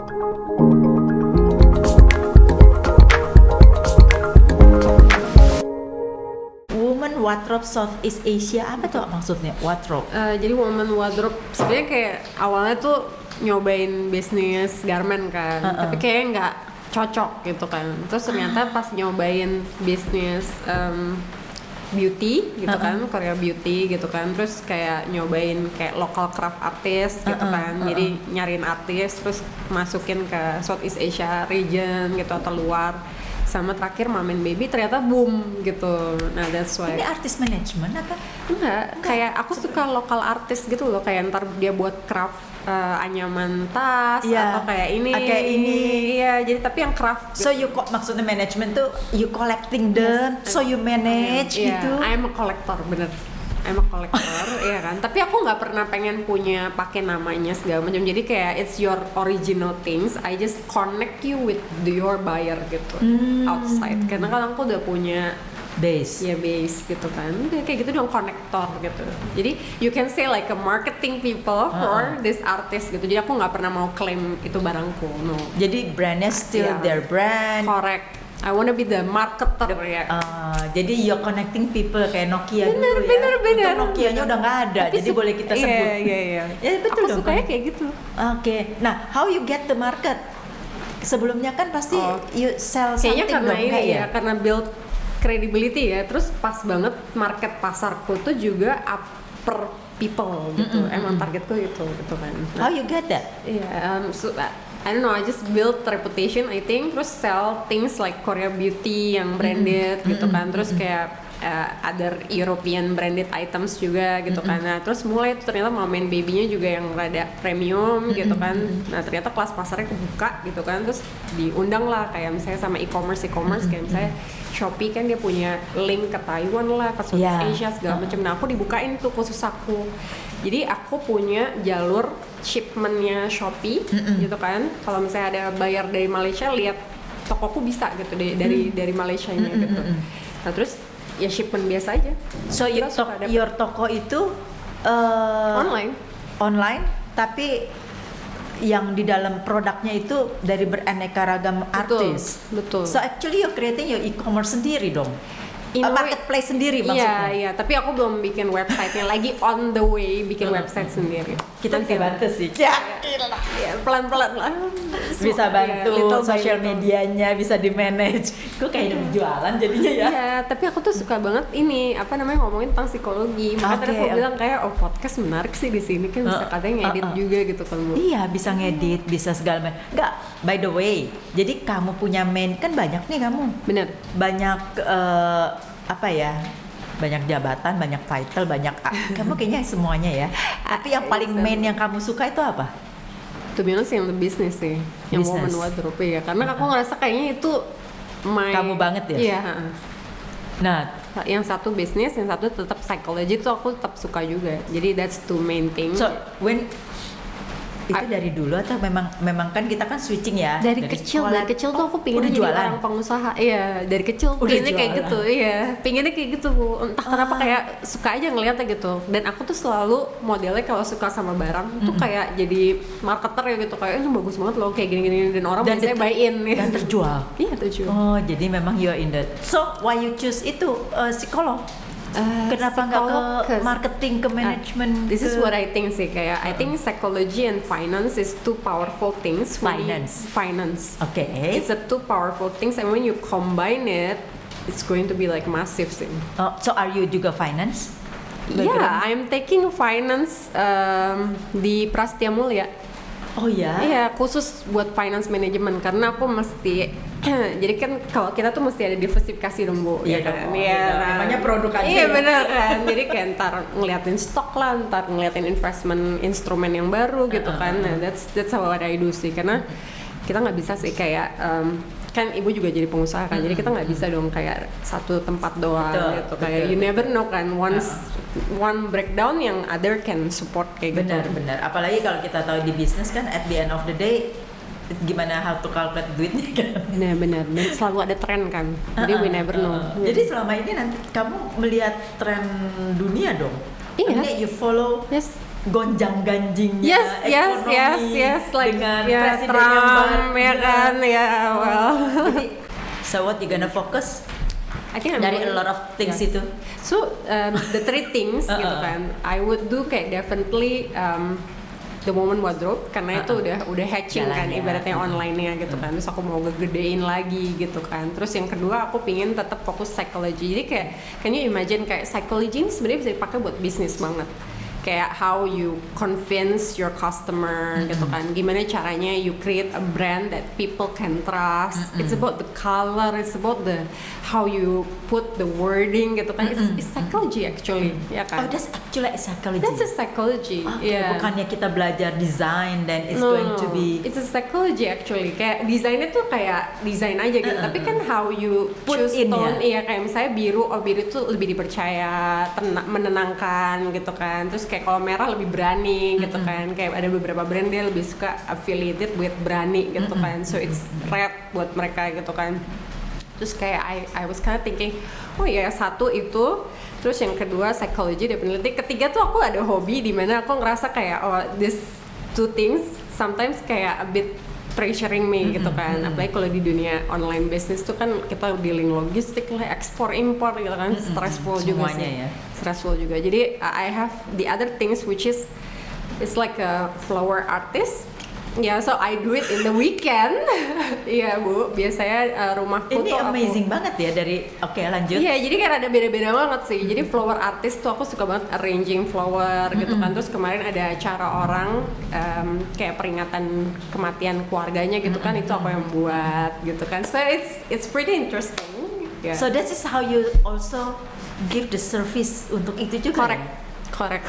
Woman Wardrobe Southeast Asia, apa tuh maksudnya wardrobe? Jadi woman wardrobe sebenarnya kayak awalnya tuh nyobain bisnis garment kan, tapi kayaknya nggak cocok gitu kan. Terus ternyata pas nyobain bisnis beauty gitu kan, Korea beauty gitu kan, terus kayak nyobain kayak local craft artist gitu kan, jadi nyariin artis terus masukin ke Southeast Asia region gitu atau luar. Sama terakhir Mom and Baby ternyata boom gitu. Nah that's why. Ini artist management apa? Enggak, kayak aku suka lokal artis gitu loh, kayak ntar dia buat craft anyaman tas atau kayak ini. Iya, jadi tapi yang craft. So you maksudnya management tuh you collecting them, so you manage gitu. I'm a collector, bener. I'm a collector, iya kan. Tapi aku nggak pernah pengen punya pakai namanya segala macam. Jadi kayak it's your original things. I just connect you with your buyer gitu outside. Karena kan aku udah punya base gitu kan. Kayak gitu dong, konektor gitu. Jadi you can say like a marketing people for this artist gitu. Jadi aku nggak pernah mau claim itu barangku. No. Jadi brandnya still their brand. Correct. I wanna be the marketer ya. Jadi you're connecting people kayak Nokia bener, dulu bener. Untuk Nokianya udah nggak ada, tapi jadi boleh kita sebut. Iya. Ya betul aku dong. Sukanya kayak gitu. Oke. Nah, how you get the market? Sebelumnya kan pasti you sell something kayaknya karena dong, ini ya, karena build credibility ya. Terus pas banget market pasarku tuh juga upper people gitu. Emang targetku itu gitu kan. How you get that? Iya, I don't know, I just build reputation I think, terus sell things like Korea beauty yang branded gitu kan, terus kayak other European branded items juga gitu kan. Nah terus mulai tuh ternyata Mom and Baby-nya juga yang rada premium gitu kan. Nah ternyata kelas pasarnya kebuka gitu kan, terus diundang lah kayak misalnya sama e-commerce kayak misalnya Shopee kan dia punya link ke Taiwan lah, ke Southeast Asia segala macam. Nah aku dibukain tuh khusus aku. Jadi aku punya jalur shipmentnya Shopee gitu kan. Kalau misalnya ada bayar dari Malaysia, lihat tokoku bisa gitu dari Malaysianya gitu. Nah terus ya shipment biasa aja. So your toko itu online, tapi yang di dalam produknya itu dari beraneka ragam artis. Betul. So actually you're creating your e-commerce sendiri dong. Marketplace sendiri maksudnya. Iya, tapi aku belum bikin website-nya lagi, on the way bikin website sendiri. Kita bisa bantu sih. Ya, pelan-pelan lah. Bisa bantu sosial medianya, bisa di manage. Gue kayak udah jualan jadinya ya. Iya, tapi aku tuh suka banget ini ngomongin tentang psikologi. Makanya tadi aku bilang kayak podcast menarik sih di sini kan bisa kadang ngedit juga gitu kan. Iya, bisa ngedit, bisa segala macam. Enggak, by the way. Jadi kamu punya main kan banyak nih kamu. Bener. Banyak banyak jabatan, banyak title, banyak kamu kayaknya semuanya ya. Tapi yang paling main yang kamu suka itu apa? To be honest yang bisnis sih, yang woman wardrobe ya. Karena aku ngerasa kayaknya itu kamu banget ya. Iya. Nah, yang satu bisnis, yang satu tetap psychology itu aku tetap suka juga. Jadi that's two main things. So itu dari dulu atau memang kan kita kan switching ya dari kecil tuh aku pengen jadi orang pengusaha. Iya, dari kecil pengennya kayak gitu. Iya, pengennya kayak gitu Bu. Entah kenapa kayak suka aja ngeliatnya gitu. Dan aku tuh selalu modelnya kalau suka sama barang tuh kayak jadi marketer ya gitu, kayak ini bagus banget loh kayak gini-gini, dan orang biasanya buy-in dan terjual. Iya, terjual. Oh, jadi memang you're in the. So why you choose itu psikolog? Kenapa nggak ke marketing, ke manajemen? This is what I think sih, kayak I think psychology and finance is two powerful things. Finance. Okay. It's a two powerful things, and when you combine it, it's going to be like massive thing. So are you juga finance? Yeah, I'm taking finance di Prastia Mulia. Oh ya? Iya, khusus buat finance management karena aku mesti jadi kan kalau kita tuh mesti ada diversifikasi dong Bu. Iya kan? Iya. Namanya produk aja. Iya benar kan. Jadi kayak ntar ngeliatin stok lah, ntar ngeliatin investment instrumen yang baru gitu kan. Nah, that's what I do sih, karena kita nggak bisa sih kayak kan ibu juga jadi pengusaha kan, jadi kita nggak bisa dong kayak satu tempat doang gitu. Kayak you never know kan, one breakdown yang other can support kayak gitu. Benar. Apalagi kalau kita tahu di bisnis kan at the end of the day gimana how to calculate duitnya kan. Benar. Dan selalu ada tren kan, jadi we never know. Jadi selama ini nanti kamu melihat tren dunia dong. Iya. You follow. Yes. gonjang-ganjingnya ekonomi like dengan yeah, presiden Trump, yang baru ya kan, ya well. Jadi, so what you gonna focus I think I'm dari a going- lot of things yeah. itu? So the three things gitu kan, I would do kayak definitely the moment wardrobe karena itu udah hatching kan Jalannya. ibaratnya online-nya gitu kan. Terus aku mau gedein lagi gitu kan. Terus yang kedua aku pingin tetap fokus psychology. Jadi kayak can you imagine kayak psychology ini sebenarnya bisa dipakai buat bisnis banget. Kayak how you convince your customer gitu kan, gimana caranya you create a brand that people can trust. It's about the color, it's about the how you put the wording gitu kan. It's psychology actually, ya Oh, kan? that's actually a psychology. That's a psychology. Okay, yeah. bukannya kita belajar design dan it's No, going to be it's a psychology actually. Kayak desainnya tuh kayak desain aja gitu. Tapi kan how you Put choose in, tone, ya? iya kayak misalnya biru, biru tuh lebih dipercaya, menenangkan gitu kan. Terus kayak kalau merah lebih berani gitu kan. Kayak ada beberapa brand dia lebih suka affiliated with berani gitu kan. So it's red buat mereka gitu kan. Terus kayak I was kind of thinking, oh ya satu itu, terus yang kedua psychology definitely, ketiga tuh aku ada hobi di mana aku ngerasa kayak oh this two things sometimes kayak a bit pressuring me gitu kan. Apalagi kalau di dunia online business tuh kan kita dealing logistik lah, ekspor impor gitu kan, stressful juga Semuanya sih. ya. Stressful juga. Jadi I have the other things which is it's like a flower artist. Ya, so I do it in the weekend. Iya Bu, biasanya rumahku ini tuh amazing banget ya dari oke lanjut. Iya, jadi kan ada beda-beda banget sih. Jadi flower artist tuh aku suka banget arranging flower gitu kan. Terus kemarin ada acara orang kayak peringatan kematian keluarganya gitu kan, itu aku yang buat gitu kan. So it's pretty interesting. Yeah. So that is how you also give the service untuk itu juga. Correct.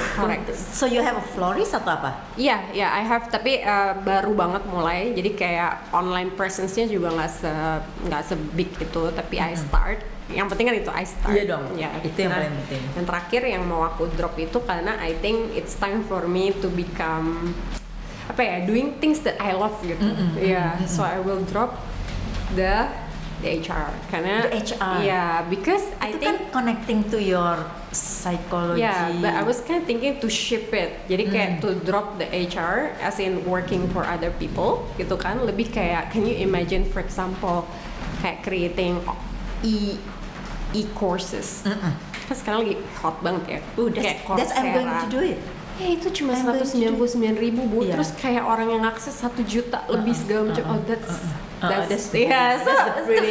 So you have a florist atau apa? Iya, I have, tapi baru banget mulai. Jadi kayak online presence-nya juga nggak se big itu, tapi I start. Yang penting kan itu I start. Iya dong. Ya, Itu yang nah, paling penting. Yang terakhir yang mau aku drop itu karena I think it's time for me to become doing things that I love gitu. So I will drop the HR karena The HR. Yeah, because I Itu think kan connecting to your psychology. yeah, but I was kind of thinking to shift it. Jadi kayak to drop the HR as in working for other people gitu kan. Lebih kayak can you imagine for example kayak creating e-courses. Kan sekarang lagi hot banget ya. Kayak That's I'm going to do it. Ya itu cuma I'm going to 199.000 Bu. Iya. Terus kayak orang yang akses 1 juta lebih segala macam. Oh that's yeah, so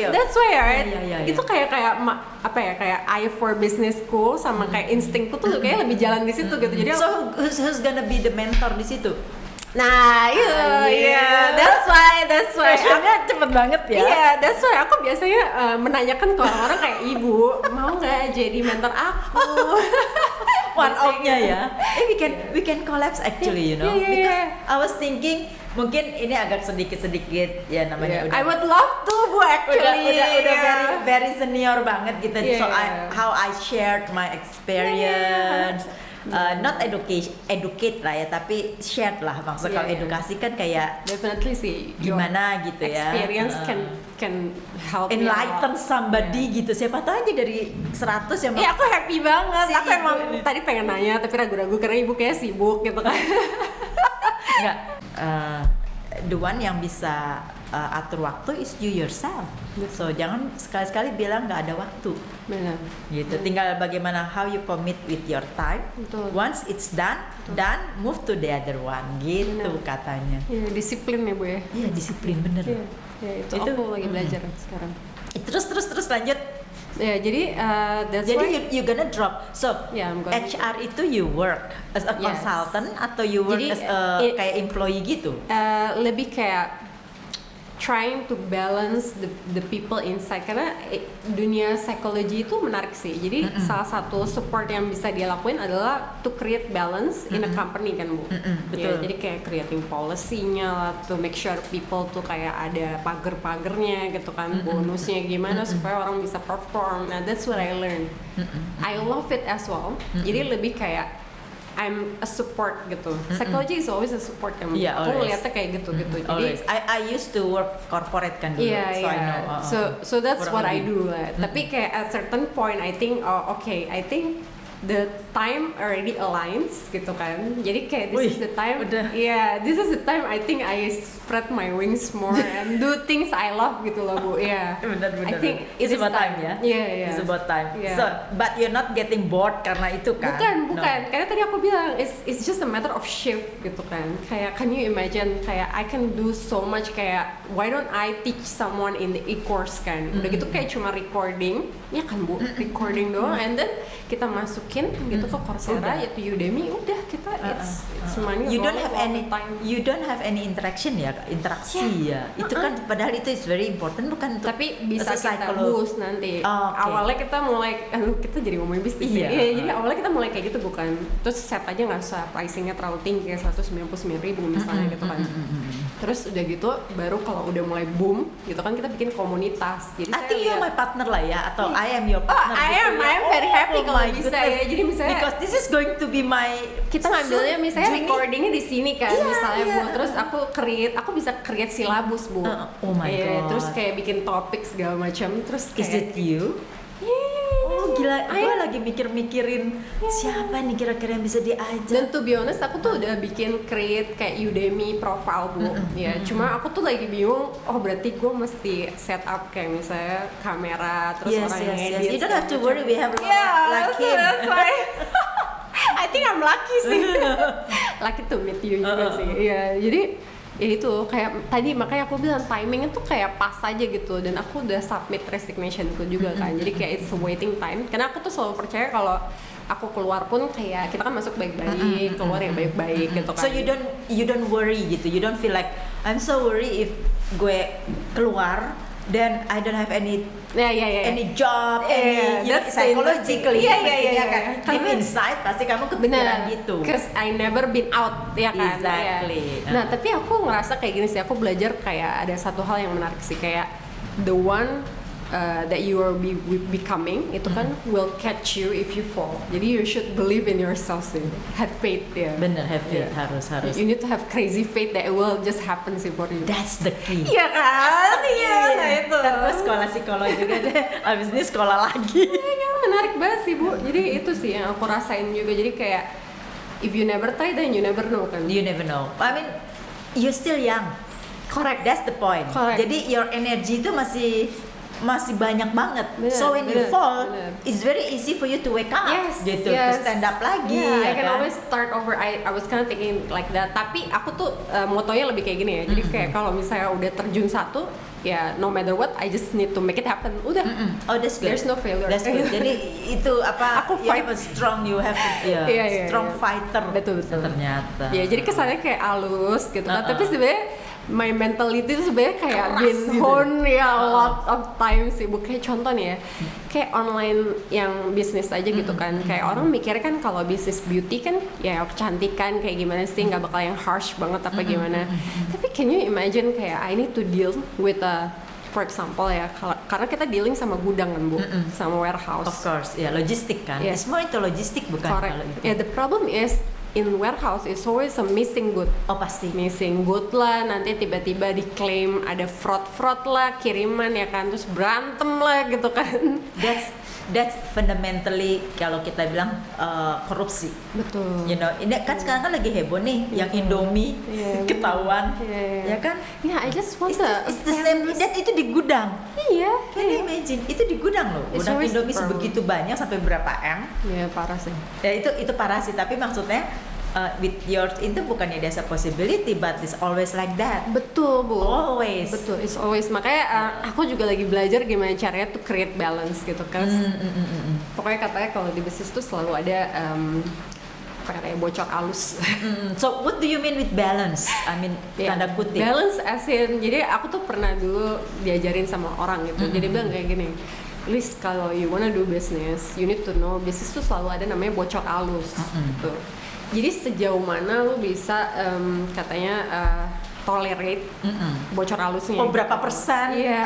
that's why right. Yeah. Itu kayak kayak eye for businessku sama kayak instingku tuh kayak lebih jalan di situ gitu. Jadi So who's gonna be the mentor di situ? nah iya, that's why Questionnya cepet banget ya. Iya, that's why aku biasanya menanyakan ke orang-orang kayak ibu mau nggak jadi mentor aku. One off-nya ya. We can collapse actually, you know. Yeah. Because I was thinking mungkin ini agak sedikit ya namanya udah. I would love to Bu actually. Udah very senior banget gitu. Yeah, So yeah. how I shared my experience. Not educate lah ya, tapi shared lah. Maksud kalau Yeah. edukasi kan kayak Definitely sih. gimana gitu ya. Experience can help me enlighten out. somebody gitu. Siapa tahu aja dari 100 yang Iya, aku happy banget. Si Aku ibu emang ini. tadi pengen nanya tapi ragu-ragu karena ibu kayak sibuk gitu kan. enggak the one yang bisa atur waktu is you yourself. So jangan sekali-sekali bilang nggak ada waktu. Benar. Gitu. Tinggal bagaimana how you commit with your time. Betul. Once it's done, move to the other one. Gitu katanya. Iya, disiplin ya Bu ya. Iya disiplin bener. Iya, itu aku lagi belajar sekarang. Terus lanjut. Ya, jadi that's Jadi why you gonna drop. So Yeah, I'm gonna- HR itu you work as a Yes. consultant atau you work Jadi, as a kayak employee gitu? lebih kayak trying to balance the people inside karena dunia psikologi itu menarik sih. Jadi salah satu support yang bisa dia lakuin adalah to create balance in a company kan Bu. Betul. Ya, jadi kayak creating policy-nya lah, to make sure people tuh kayak ada pagar-pagarnya gitu kan, bonusnya gimana supaya orang bisa perform. Nah, that's what I learned. I love it as well. Jadi lebih kayak I'm a support gitu. Psychology is always a support kan. Yeah, Aku always. ngeliatnya kayak gitu-gitu. Jadi Always. I used to work corporate kan dulu, iya, so I know. So that's kurang what I lebih. do lah. Tapi kayak at certain point I think I think the time already aligns gitu kan. Jadi kayak this Wih, is the time. udah. Yeah, this is the time I think I spread my wings more and do things I love gitu loh Bu. Yeah. Benar. I think it's it is about time ya. Yeah. It's about time. Yeah. So, but you're not getting bored karena itu kan? Bukan. No. Karena tadi aku bilang it's just a matter of shift gitu kan. Kayak can you imagine kayak I can do so much kayak why don't I teach someone in the e-course kan. Udah gitu kayak cuma recording, ya kan Bu, recording doang and then kita masukin gitu ke Coursera ya to Udemy, udah kita it's money You don't rolling have all any the time. you don't have any interaction ya, interaksi ya. Itu kan padahal itu is very important bukan untuk Tapi bisa as a kita psycholog. boost nanti. Oh, okay. Awalnya kita mulai, kita jadi ngomongin bisnis Iya. ya. Jadi awalnya kita mulai kayak gitu bukan. Terus set aja nggak usah pricingnya terlalu tinggi kayak 199.000 misalnya gitu kan. Terus udah gitu baru kalau udah mulai boom gitu kan kita bikin komunitas. Jadi I think you're my partner lah ya, atau I am your Oh, partner. I gitu am ya. very happy kalau my bisa goodness. ya. Jadi misalnya Because this is going to be my kita ngambilnya misalnya journey. recordingnya di sini kan Iya, misalnya iya. Bu, terus aku bisa create silabus Bu. Oh my Iya, God. terus kayak bikin topik segala macam terus Is kayak it you? Oh gila, gue lagi mikir-mikirin siapa nih kira-kira yang bisa diajak. dan to be honest aku tuh udah bikin create kayak Udemy profile Bu. Ya, cuma aku tuh lagi bingung, oh berarti gue mesti set up kayak misalnya kamera terus Yes, orang yang yes, yes. edit. You don't have to worry, we have Yeah, like him. that's why. I think I'm lucky sih. Lucky to meet you juga sih. Iya, jadi ya itu kayak tadi makanya aku bilang timingnya tuh kayak pas aja gitu dan aku udah submit resignationku juga kan. Jadi kayak it's a waiting time. Karena aku tuh selalu percaya kalau aku keluar pun kayak kita kan masuk baik-baik, keluar ya baik-baik gitu kan. So you don't worry gitu. You don't feel like I'm so worry if gue keluar then I don't have any ya. any job, Yeah, any you know, that's psychologically, Iya, pastinya kan. Karena- Deep inside pasti kamu kepikiran gitu. Cause I never been out, ya kan. Exactly. Iya. Nah, tapi aku ngerasa kayak gini sih. Aku belajar kayak ada satu hal yang menarik sih, kayak the one that you are becoming itu kan will catch you if you fall. Jadi you should believe in yourself sih. Have faith ya. Bener, have faith, Yeah. harus. You need to have crazy faith that it will just happen sih for you. That's the key. Iya kan? Iya, nah itu. Ntar gue sekolah psikolog juga deh. Abis ini sekolah lagi. Iya kan, menarik banget sih Bu. Jadi itu sih yang aku rasain juga. Jadi kayak if you never try then you never know kan. You never know. I mean, you're still young. Correct. That's the point. Correct. Jadi your energy itu masih banyak banget. Bener, So when you bener, fall, bener. it's very easy for you to wake up. Gitu, to yes. stand up lagi. Yeah, ya I can kan? always start over. I was kind of thinking like that. Tapi aku tuh motonya lebih kayak gini ya. Jadi kayak kalau misalnya udah terjun satu, ya no matter what, I just need to make it happen. Udah. Oh, that's good. There's no failure. That's good. Jadi itu apa? Aku you fight. have a strong, you have Iya, strong iya. fighter. Betul. Ternyata. Ya jadi kesannya kayak halus gitu kan. Tapi sebenarnya my mentality itu sebenarnya kayak Keras been gitu. honed ya a lot of times sih. Kayak contoh nih ya, kayak online yang bisnis aja gitu kan. Kayak orang mikirnya kan kalau bisnis beauty kan ya kecantikan kayak gimana sih, nggak bakal yang harsh banget apa gimana. Tapi can you imagine kayak I need to deal with for example ya, karena kita dealing sama gudang kan Bu, sama warehouse. Of course, ya logistik kan. Yeah. It's more itu logistik bukan Correct. kalau itu. Yeah, the problem is in warehouse is always a missing good. Oh pasti. Missing good lah, nanti tiba-tiba diklaim ada fraud lah kiriman ya kan, terus berantem lah gitu kan. That's fundamentally kalau kita bilang korupsi. Betul. You know, ini kan sekarang kan lagi heboh nih yang Indomie Iya, ketahuan, Iya. ya kan? Yeah, I just want It's the same. Dan itu di gudang. Iya. Can you imagine? Itu di gudang loh. It's Gudang always Indomie problem. sebegitu banyak sampai berapa M? Iya parah sih. Ya itu parah sih. Tapi maksudnya with yours itu bukannya there's a possibility, but it's always like that. Betul Bu. Always. Betul. It's always. Makanya aku juga lagi belajar gimana caranya to create balance gitu kan. Pokoknya katanya kalau di bisnis tuh selalu ada apa katanya bocor halus. So what do you mean with balance? I mean Yeah, tanda kutip. balance as in, jadi aku tuh pernah dulu diajarin sama orang gitu. Jadi bilang kayak gini, Liz, kalau you wanna do business, you need to know bisnis tuh selalu ada namanya bocor halus. Gitu. Jadi sejauh mana lu bisa katanya tolerate bocor halusnya. Oh berapa persen? Iya,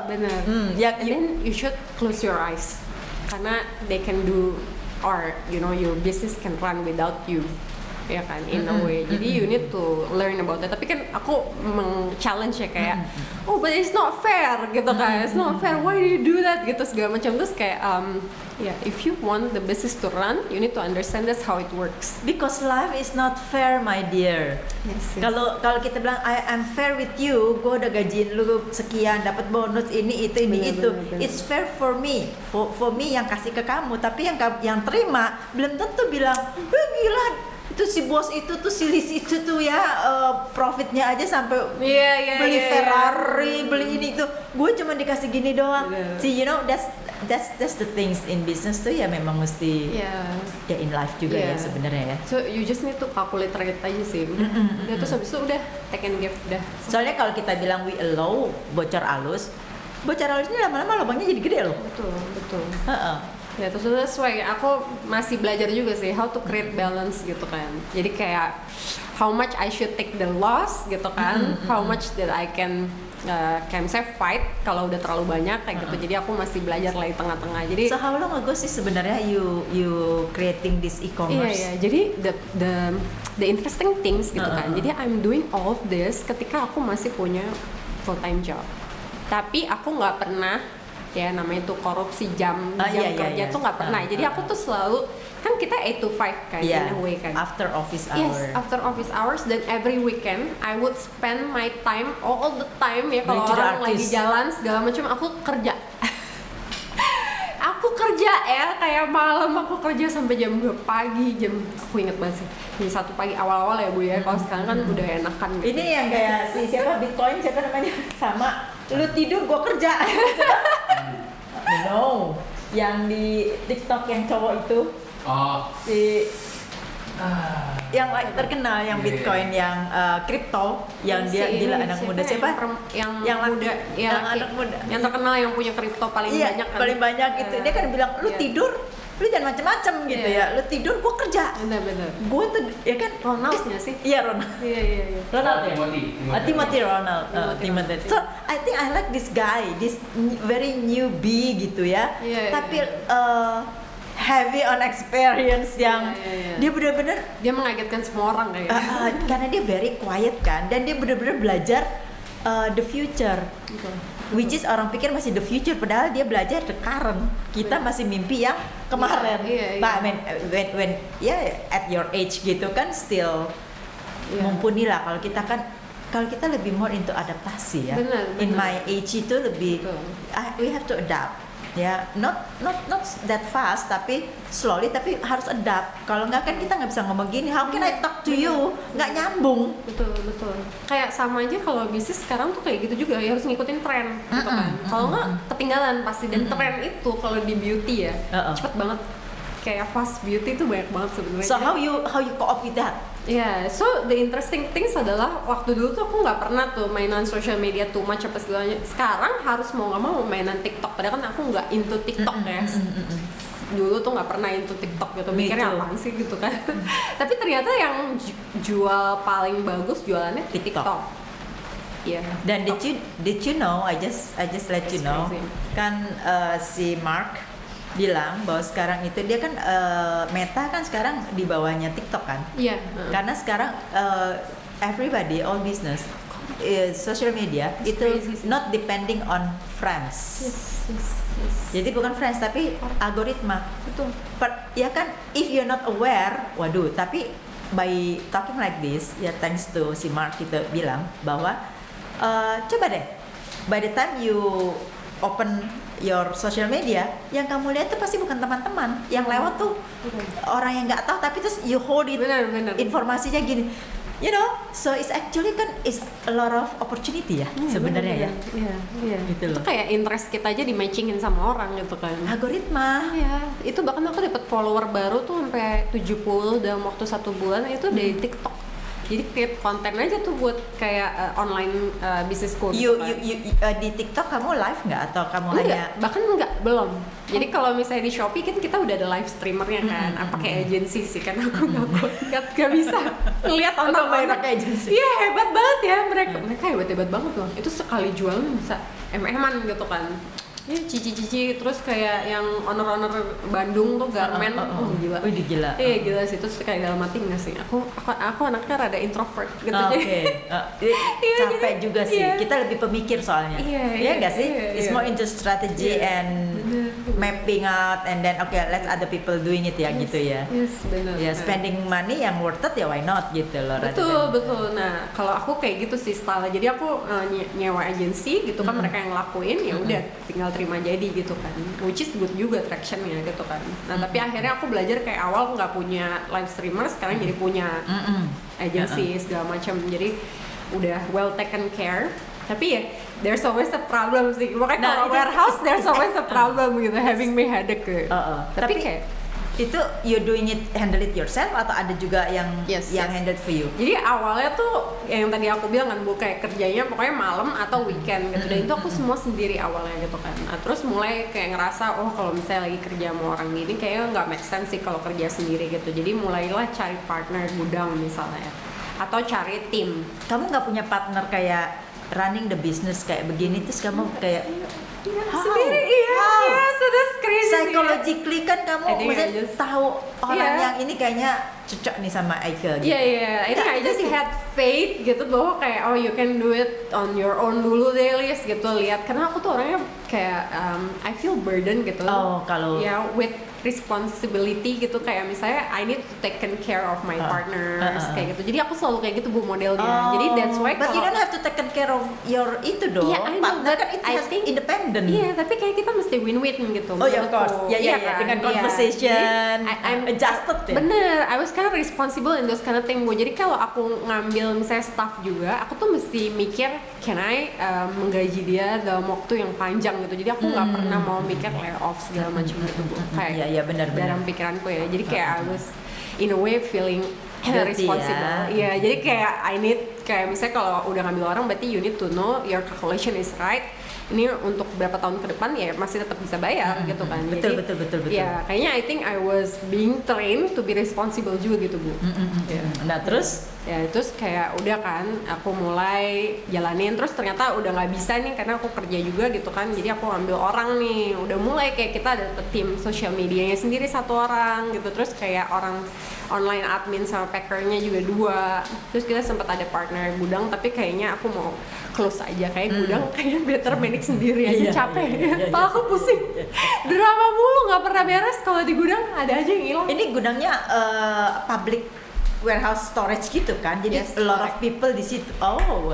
benar. Yang And then you should close your eyes karena they can do or you know your business can run without you. ya kan, in a way. Jadi you need to learn about that. Tapi kan aku challenge ya kayak, oh but it's not fair gitu kan, it's not fair, why do you do that gitu segala macam. Terus kayak yeah, if you want the business to run, you need to understand that's how it works. Because life is not fair, my dear. Yes. Kalau kita bilang I'm fair with you, gue udah gajiin lu sekian, dapat bonus ini itu. Bener. It's fair for me, for me yang kasih ke kamu. Tapi yang terima belum tentu bilang, gila itu si bos itu tuh si Liz itu tuh ya profitnya aja sampai beli Ferrari, beli ini tuh. Gue cuma dikasih gini doang. See, you know that's the things in business tuh ya memang mesti ya in life juga ya sebenarnya ya. So you just need to calculate rate aja sih. Udah terus habis itu udah take and give dah. Soalnya kalau kita bilang we allow bocor halus ini lama-lama lubangnya jadi gede loh. Betul. Ya terus sesuai aku masih belajar juga sih how to create balance gitu kan. Jadi kayak how much I should take the loss gitu kan, how much that I can say fight kalau udah terlalu banyak kayak gitu. Jadi aku masih belajar lah di tengah-tengah. Jadi so how long ago sih sebenarnya you creating this e-commerce? Iya. Jadi the interesting things gitu kan. Jadi I'm doing all of this ketika aku masih punya full time job. Tapi aku nggak pernah ya namanya tuh korupsi jam kerja tuh nggak pernah. Jadi aku tuh selalu kan kita 8 to 5 kan in a way kan. After office hour. Yes, after office hours dan every weekend I would spend my time all the time ya kalau orang lagi jalan segala macam aku kerja. Aku kerja ya kayak malam aku kerja sampai jam 2 pagi, aku inget banget sih jam 1 pagi awal-awal ya Bu ya. Kalau sekarang kan udah enakan gitu. Ini yang kayak si siapa Bitcoin siapa namanya sama lu tidur gua kerja. No, yang di TikTok yang cowok itu si yang terkenal yang Bitcoin yang kripto yang dia gila anak muda siapa yang muda yang anak muda yang terkenal yang punya kripto paling banyak kan paling banyak itu dia kan bilang lu tidur lu jangan macam-macam gitu ya, lu tidur gua kerja. Benar Gua tuh ya kan Ronaldnya sih. Iya Ronald. Iya. Ronald Timothy Ronald. Timothy. So I think I like this guy, this very newbie gitu ya. Tapi heavy on experience yang dia benar-benar dia mengagetkan semua orang kayaknya. Karena dia very quiet kan dan dia benar-benar belajar the future. Which is orang pikir masih the future padahal dia belajar the current. Kita masih mimpi yang kemarin. But I mean when at your age gitu kan still mumpuni lah. Kalau kita lebih more into adaptasi ya. Benar. In my age itu lebih we have to adapt. Ya, not that fast tapi slowly tapi harus adapt. Kalau nggak kan kita nggak bisa ngomong gini. How can I talk to you? Nggak nyambung. Betul. Kayak sama aja kalau bisnis sekarang tuh kayak gitu juga ya harus ngikutin tren gitu kan. Kalau nggak ketinggalan pasti dan tren itu kalau di beauty ya cepet banget. Kayak fast beauty itu banyak banget sebenarnya. So how you co-op with that? Yeah, so the interesting things adalah waktu dulu tuh aku nggak pernah tuh mainan social media too much apa segalanya. Sekarang harus mau nggak mau mainan TikTok. Padahal kan aku nggak into TikTok ya. Dulu tuh nggak pernah into TikTok gitu. Mikirnya apaan sih gitu kan. Tapi ternyata yang jual paling bagus jualannya TikTok. Iya. Dan did you know? I just let you know. Crazy. Kan si Mark bilang bahwa sekarang itu dia kan Meta kan sekarang di bawahnya TikTok kan. Iya. Karena sekarang everybody all business social media itu not depending on friends. Yes. Jadi bukan friends tapi algoritma. Betul. Ya kan if you're not aware, waduh, tapi by talking like this ya thanks to si Mark kita bilang bahwa coba deh by the time you open your social media yang kamu lihat tuh pasti bukan teman-teman yang lewat tuh orang yang nggak tahu tapi terus you hold it benar. Informasinya gini, you know, so it's actually kan is a lot of opportunity ya sebenarnya ya. Iya. Gitu loh. Itu kayak interest kita aja di matchingin sama orang gitu kan. Algoritma. Iya. Itu bahkan aku dapat follower baru tuh sampai 70 dalam waktu 1 bulan itu dari TikTok. Jadi create konten aja tuh buat kayak online business course. You di TikTok kamu live nggak atau kamu hanya? Bahkan belum. Jadi kalau misalnya di Shopee kan kita udah ada live streamernya kan, pakai agency sih kan aku nggak bisa ngeliat orang pakai agency. Iya hebat banget ya mereka hebat banget loh. Itu sekali jualan bisa MM-an gitu kan. Ya, cici-cici, terus kayak yang owner-owner Bandung tuh garmen, gila. Wih, gila. Iya gila sih, terus kayak dalam hati nggak sih, aku anaknya rada introvert gitu. Oke. Capek juga sih. Iya. Kita lebih pemikir soalnya. Iya nggak sih? It's more into strategy and mapping out, and then let's other people doing it ya, gitu ya. Yes, benar. Ya, spending money yang worth it ya, why not gitu loh. Betul. Nah, kalau aku kayak gitu sih style. Jadi aku nyewa agency gitu kan, mereka yang ngelakuin, ya udah tinggal terima jadi gitu kan, which is good juga tractionnya gitu kan. Nah tapi akhirnya aku belajar kayak awal nggak punya live streamer, sekarang jadi punya agency segala macam, jadi udah well taken care. Tapi ya there's always a problem sih, makanya kalau warehouse there's always a problem gitu, having me headache gitu. Tapi kayak itu you doing it, handle it yourself atau ada juga yang handle for you? Jadi awalnya tuh yang tadi aku bilang kan, Bu, kayak kerjanya pokoknya malam atau weekend gitu, dan itu aku semua sendiri awalnya gitu kan. Nah, terus mulai kayak ngerasa kalau misalnya lagi kerja sama orang gini kayaknya nggak make sense sih kalau kerja sendiri gitu. Jadi mulailah cari partner gudang misalnya, atau cari tim. Kamu nggak punya partner kayak running the business kayak begini, terus kamu kayak sendiri? Iya, so that's crazy. Psychologically kan kamu maksudnya tahu orang yang ini kayaknya cocok nih sama Aika gitu. Iya. I think I just had faith gitu bahwa kayak you can do it on your own dulu deh, Lis, gitu. Lihat, karena aku tuh orangnya kayak I feel burden gitu. Kalau with responsibility gitu, kayak misalnya I need to take care of my partners kayak gitu. Jadi aku selalu kayak gitu, Bu, modelnya. Jadi that's why. But you don't have to take care of your itu dong. Yeah, I know, partner kan it has independent. Iya, tapi kayak kita mesti win-win gitu. Of course. Iya, dengan conversation. I'm adjusted ya. Bener, I was kind of responsible in those kind of thing, Bu. Jadi kalau aku ngambil misalnya staff juga, aku tuh mesti mikir, can I menggaji dia dalam waktu yang panjang gitu. Jadi aku nggak pernah mau mikir layoff segala macam gitu, Bu. Kayak Iya, benar. dalam pikiranku ya. Jadi kayak I was in a way feeling responsible. Iya, jadi kayak I need, kayak misalnya kalau udah ngambil orang berarti you need to know your calculation is right. Ini untuk berapa tahun ke depan ya masih tetap bisa bayar gitu kan. Betul. Ya, kayaknya I think I was being trained to be responsible juga gitu, Bu. Nah, terus kayak udah kan aku mulai jalanin, terus ternyata udah nggak bisa nih karena aku kerja juga gitu kan. Jadi aku ambil orang nih, udah mulai kayak kita ada tim sosial medianya sendiri 1 orang gitu, terus kayak orang online admin sama packernya juga 2. Terus kita sempat ada partner gudang, tapi kayaknya aku mau close aja, kayak gudang kayaknya better manage sendiri aja. Capek. Kepala aku pusing. Drama mulu, nggak pernah beres kalau di gudang, ada aja yang hilang. Ini gudangnya public warehouse storage gitu kan, jadi a lot of people di situ. Itu.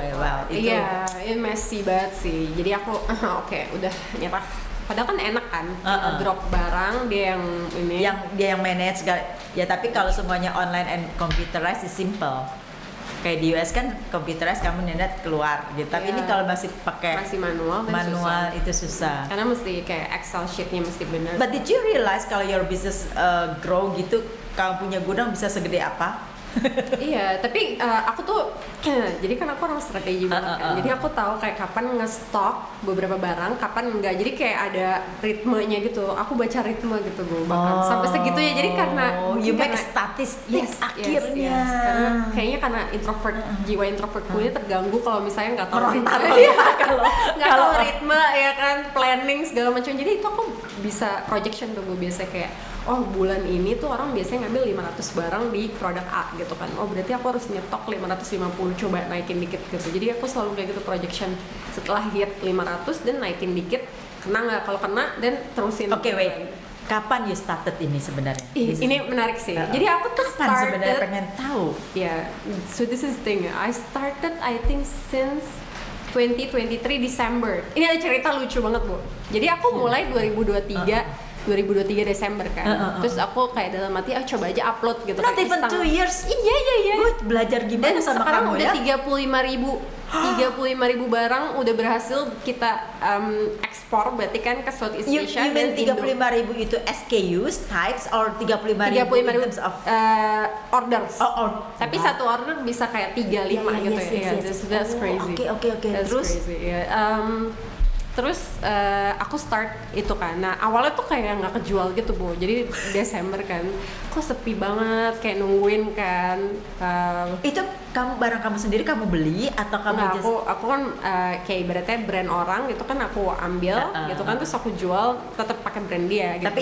Iya, ini messy banget sih. Jadi aku udah nyerah. Padahal kan enak kan, drop barang dia yang ini. Dia yang manage ya, tapi kalau semuanya online and computerized is simple. Kayak di US kan computerized, kamu nenet keluar gitu. Tapi ini kalau masih manual itu susah. Karena mesti kayak Excel sheet-nya mesti benar. But did you realize kalau your business grow gitu, kamu punya gudang bisa segede apa? Iya, tapi aku tuh jadi kan aku orang strategi banget kan. Jadi aku tahu kayak kapan nge-stock beberapa barang, kapan enggak. Jadi kayak ada ritmenya gitu. Aku baca ritme gitu, Bu. Bahkan sampai segitu ya. Jadi karena you make statistik akhirnya. Karena karena introvert, jiwa introvertku ini terganggu kalau misalnya nggak tahu nggak tahu ritme ya kan, planning segala macam. Jadi itu aku bisa projection tuh, Bu, biasa kayak bulan ini tuh orang biasanya ngambil 500 barang di produk A gitu kan. Berarti aku harus nyetok 550, coba naikin dikit gitu. Jadi aku selalu kayak gitu projection. Setelah hit 500 dan naikin dikit, kena nggak? Kalau kena dan terusin. Wait. Kapan you started ini sebenarnya? Ini menarik sih. Jadi aku tuh sebenarnya pengen tahu. So this is the thing. I started I think since 2023 December. Ini ada cerita lucu banget, Bu. Jadi aku mulai 2023 Desember kan. Terus aku kayak dalam hati coba aja upload gitu. Not even 2 years. Iya. Gue belajar gimana sama kamu ya. Dan sekarang udah 35.000 barang udah berhasil kita ekspor, berarti kan ke Southeast Asia. You mean 35.000 itu SKUs, types, or 35.000 in terms of orders. Tapi satu order bisa kayak 3-5 gitu ya. That's crazy. Oke. Terus? Terus aku start itu kan. Nah awalnya tuh kayak nggak kejual gitu Bu. Jadi Desember kan, kok sepi banget, kayak nungguin kan. Itu barang kamu sendiri kamu beli atau kamu Nggak, aku kan kayak ibaratnya brand orang gitu kan aku ambil gitu kan, terus aku jual tetap pakai brand dia gitu. Tapi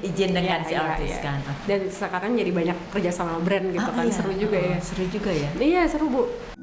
izin dengan si artis kan. Dan sekarang jadi banyak kerja sama brand gitu kan, seru juga ya. Seru juga ya. Iya seru Bu.